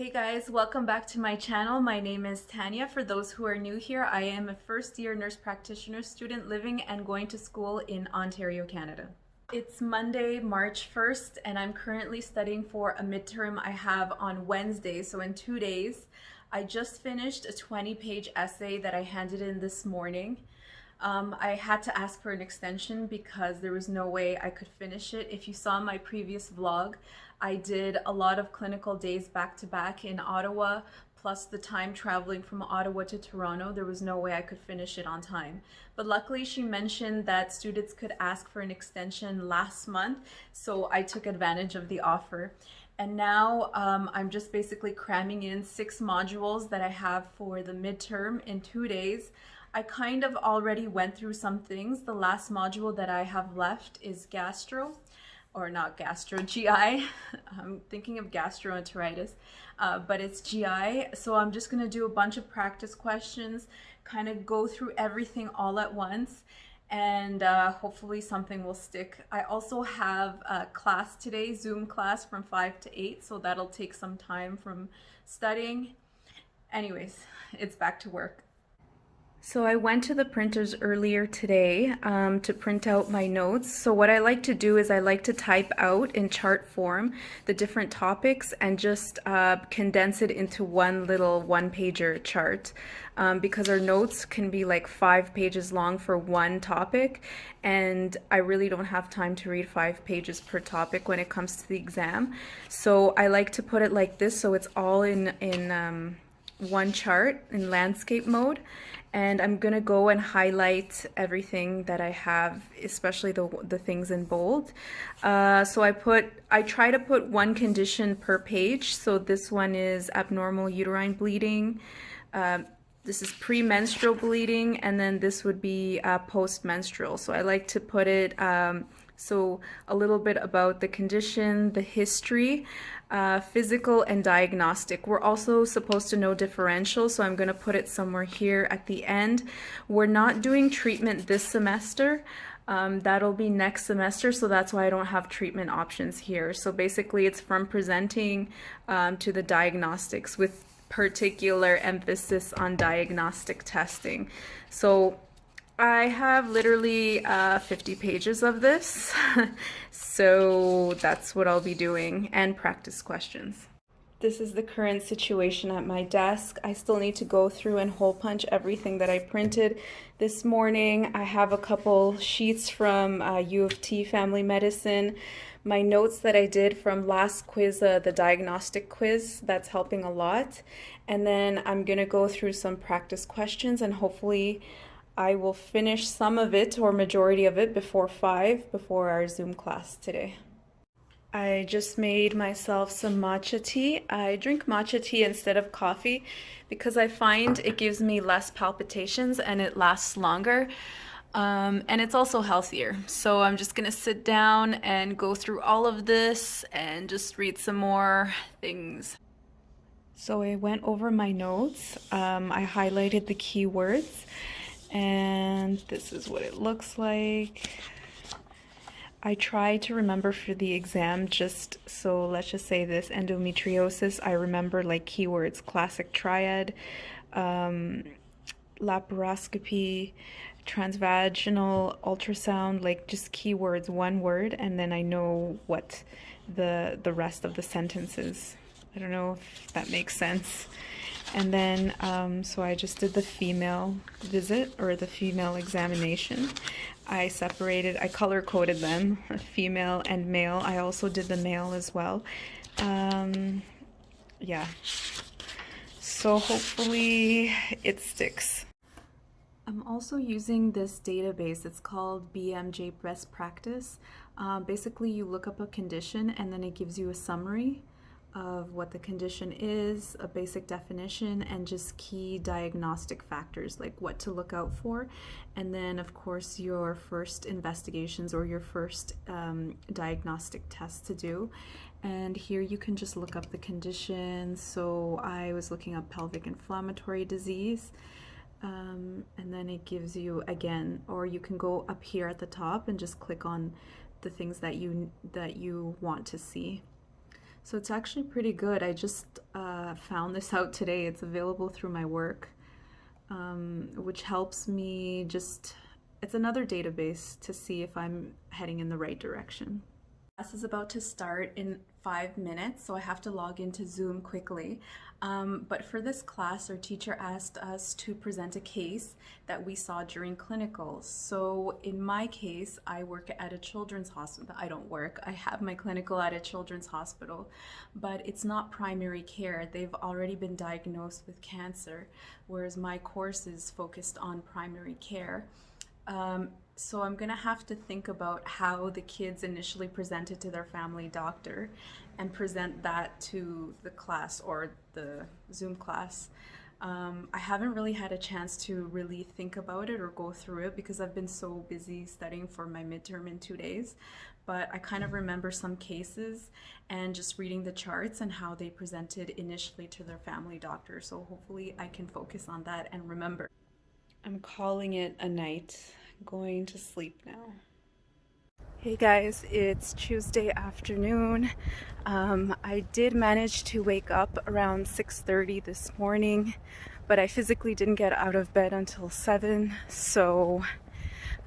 Hey guys, welcome back to my channel. My name is Tanya. For those who are new here, I am a first-year nurse practitioner student living and going to school in Ontario, Canada. It's Monday, March 1st, and I'm currently studying for a midterm I have on Wednesday, so in 2 days. I just finished a 20-page essay that I handed in this morning. I had to ask for an extension because there was no way I could finish it. If you saw my previous vlog, I did a lot of clinical days back to back in Ottawa, plus the time traveling from Ottawa to Toronto. There was no way I could finish it on time. But luckily she mentioned that students could ask for an extension last month, so I took advantage of the offer. And now I'm just basically cramming in 6 modules that I have for the midterm in 2 days. I kind of already went through some things. The last module that I have left is gastro, or not gastro, GI. I'm thinking of gastroenteritis, but it's GI. So I'm just gonna do a bunch of practice questions, kind of go through everything all at once, and hopefully something will stick. I also have a class today, Zoom class from 5 to 8, so that'll take some time from studying. Anyways, it's back to work. So I went to the printers earlier today to print out my notes. So what I like to do is I like to type out in chart form the different topics and just condense it into one little one-pager chart, because our notes can be like 5 pages long for one topic, and I really don't have time to read 5 pages per topic when it comes to the exam. So I like to put it like this, so it's all in one chart in landscape mode. And I'm gonna go and highlight everything that I have, especially the things in bold. So I try to put one condition per page. So this one is abnormal uterine bleeding. This is premenstrual bleeding, and then this would be postmenstrual. So I like to put it so a little bit about the condition, the history, physical and diagnostic. We're also supposed to know differential, so I'm going to put it somewhere here at the end. We're not doing treatment this semester. That'll be next semester, so that's why I don't have treatment options here. So basically it's from presenting to the diagnostics, with particular emphasis on diagnostic testing. So I have literally 50 pages of this, so that's what I'll be doing, and practice questions. This is the current situation at my desk. I still need to go through and hole punch everything that I printed this morning. I have a couple sheets from U of T Family Medicine, my notes that I did from last quiz, the diagnostic quiz, that's helping a lot. And then I'm gonna go through some practice questions, and hopefully I will finish some of it or majority of it before 5, before our Zoom class today. I just made myself some matcha tea. I drink matcha tea instead of coffee because I find it gives me less palpitations and it lasts longer. And it's also healthier. So I'm just gonna sit down and go through all of this and just read some more things. So I went over my notes. I highlighted the keywords, and this is what it looks like. I try to remember for the exam, just so let's just say this, endometriosis, I remember like keywords, classic triad, laparoscopy, transvaginal ultrasound, like just keywords, one word, and then I know what the rest of the sentence is. I don't know if that makes sense. And then, so I just did the female visit, or the female examination. I color-coded them, female and male. I also did the male as well. Yeah. So hopefully it sticks. I'm also using this database. It's called Bmj Best Practice. Basically, you look up a condition and then it gives you a summary of what the condition is, a basic definition, and just key diagnostic factors, like what to look out for. And then, of course, your first investigations or your first diagnostic tests to do. And here you can just look up the condition. So I was looking up pelvic inflammatory disease. And then it gives you, again, or you can go up here at the top and just click on the things that you want to see. So it's actually pretty good. I just found this out today. It's available through my work, which helps me just, it's another database to see if I'm heading in the right direction. Class is about to start in 5 minutes, so I have to log into Zoom quickly. But for this class, our teacher asked us to present a case that we saw during clinicals. So in my case, I work at a children's hospital. I don't work, I have my clinical at a children's hospital, but it's not primary care. They've already been diagnosed with cancer, whereas my course is focused on primary care. So I'm gonna have to think about how the kids initially presented to their family doctor and present that to the class or the Zoom class. I haven't really had a chance to really think about it or go through it because I've been so busy studying for my midterm in 2 days, but I kind of remember some cases and just reading the charts and how they presented initially to their family doctor. So hopefully I can focus on that and remember. I'm calling it a night. Going to sleep now. Hey guys, it's Tuesday afternoon. I did manage to wake up around 6:30 this morning, but I physically didn't get out of bed until 7, so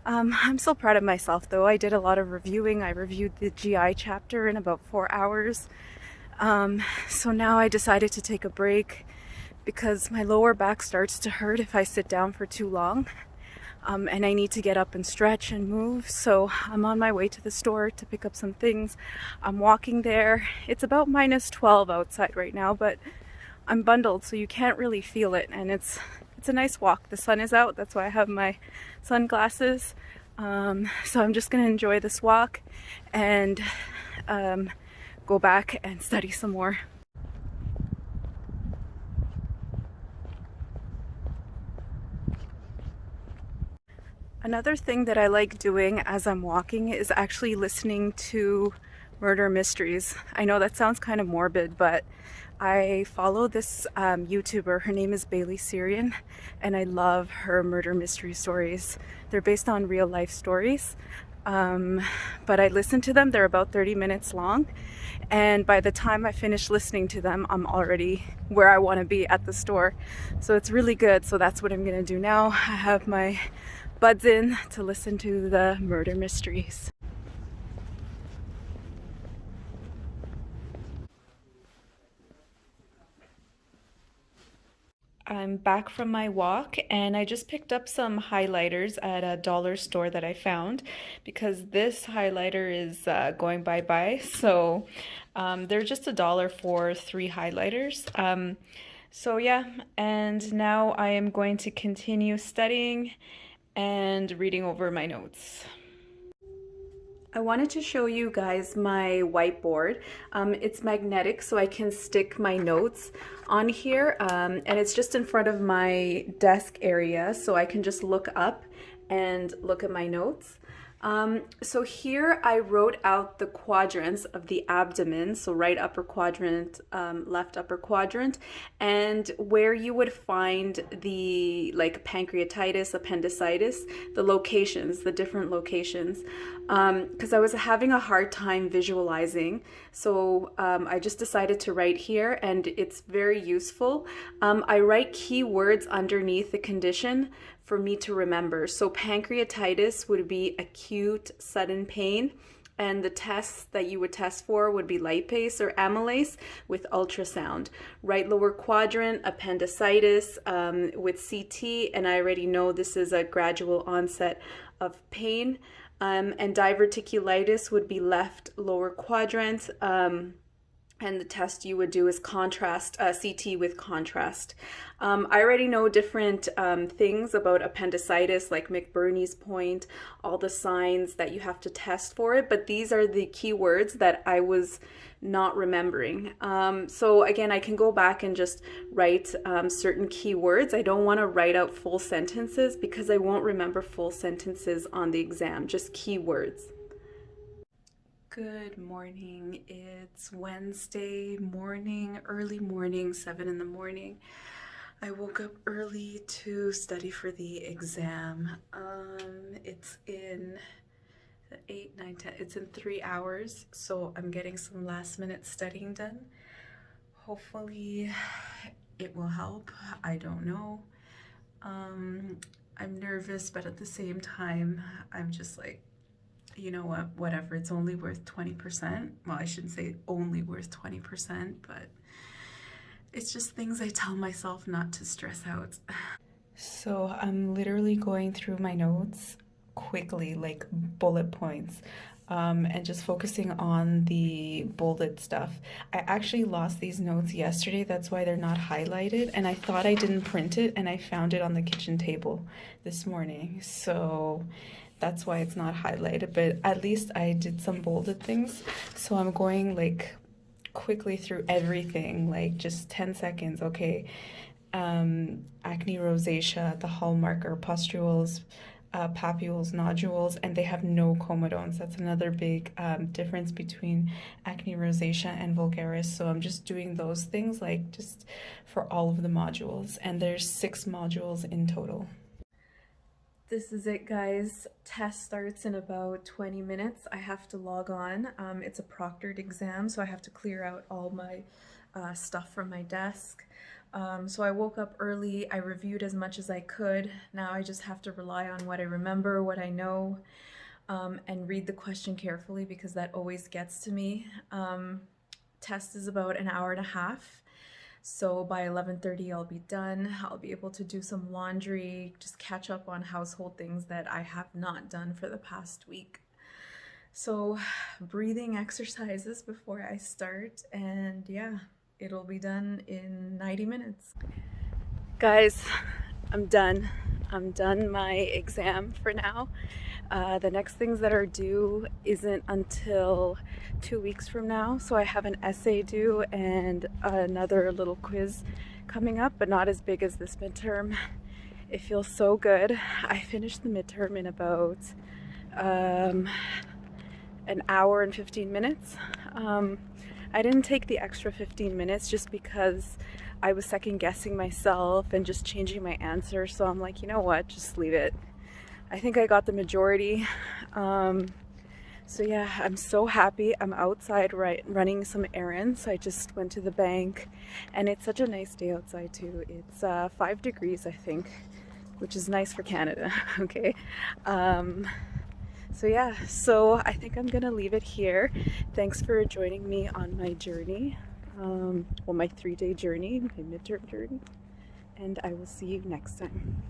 I'm still proud of myself though. I did a lot of reviewing. I reviewed the GI chapter in about 4 hours. So now I decided to take a break because my lower back starts to hurt if I sit down for too long. And I need to get up and stretch and move, so I'm on my way to the store to pick up some things. I'm walking there. It's about -12 outside right now, but I'm bundled so you can't really feel it, and it's a nice walk. The sun is out, that's why I have my sunglasses. So I'm just gonna enjoy this walk and go back and study some more. Another thing that I like doing as I'm walking is actually listening to murder mysteries. I know that sounds kind of morbid, but I follow this YouTuber. Her name is Bailey Syrian, and I love her murder mystery stories. They're based on real life stories, but I listen to them. They're about 30 minutes long, and by the time I finish listening to them, I'm already where I want to be at the store. So it's really good. So that's what I'm gonna do now. I have my buds in to listen to the murder mysteries. I'm back from my walk and I just picked up some highlighters at a dollar store that I found because this highlighter is going bye-bye. So they're just $1 for 3 highlighters. So yeah, and now I am going to continue studying and reading over my notes. I wanted to show you guys my whiteboard. It's magnetic, so I can stick my notes on here, and it's just in front of my desk area, so I can just look up and look at my notes. So here I wrote out the quadrants of the abdomen, so right upper quadrant, left upper quadrant, and where you would find the like pancreatitis, appendicitis, the locations, the different locations, because I was having a hard time visualizing. So I just decided to write here, and it's very useful. I write keywords underneath the condition for me to remember. So pancreatitis would be acute sudden pain, and the tests that you would test for would be lipase or amylase with ultrasound. Right lower quadrant, appendicitis with CT, and I already know this is a gradual onset of pain. And diverticulitis would be left lower quadrant. And the test you would do is contrast, CT with contrast. I already know different things about appendicitis, like McBurney's point, all the signs that you have to test for it, but these are the keywords that I was not remembering. So again, I can go back and just write certain keywords. I don't want to write out full sentences because I won't remember full sentences on the exam, just keywords. Good morning. It's Wednesday morning, early morning, 7 in the morning. I woke up early to study for the exam. It's in 8, 9, 10. It's in 3 hours, so I'm getting some last minute studying done. Hopefully it will help. I don't know. I'm nervous, but at the same time, I'm just like, you know what, whatever. It's only worth 20%. Well, I shouldn't say only worth 20%, but it's just things I tell myself not to stress out. So I'm literally going through my notes quickly, like bullet points, and just focusing on the bolded stuff. I actually lost these notes yesterday, that's why they're not highlighted, and I thought I didn't print it, and I found it on the kitchen table this morning. So that's why it's not highlighted, but at least I did some bolded things. So I'm going like quickly through everything, like just 10 seconds. Okay, acne rosacea, the hallmark are pustules, papules, nodules, and they have no comedones. That's another big difference between acne rosacea and vulgaris. So I'm just doing those things like just for all of the modules, and there's 6 modules in total. This is it, guys. Test starts in about 20 minutes. I have to log on. It's a proctored exam, so I have to clear out all my stuff from my desk. So I woke up early. I reviewed as much as I could. Now I just have to rely on what I remember, what I know, and read the question carefully because that always gets to me. Test is about an hour and a half. So by 11:30 I'll be done. I'll be able to do some laundry, just catch up on household things that I have not done for the past week. So breathing exercises before I start, and yeah, it'll be done in 90 minutes. Guys, I'm done. I'm done my exam for now. The next things that are due isn't until 2 weeks from now, so I have an essay due and another little quiz coming up, but not as big as this midterm. It feels so good. I finished the midterm in about an hour and 15 minutes. I didn't take the extra 15 minutes just because I was second guessing myself and just changing my answer, so I'm like, you know what, just leave it. I think I got the majority. So yeah, I'm so happy. I'm outside running some errands. I just went to the bank and it's such a nice day outside too. It's 5 degrees, I think, which is nice for Canada. Okay. So yeah, so I think I'm gonna leave it here. Thanks for joining me on my journey. Well, my 3-day journey, my midterm journey. And I will see you next time.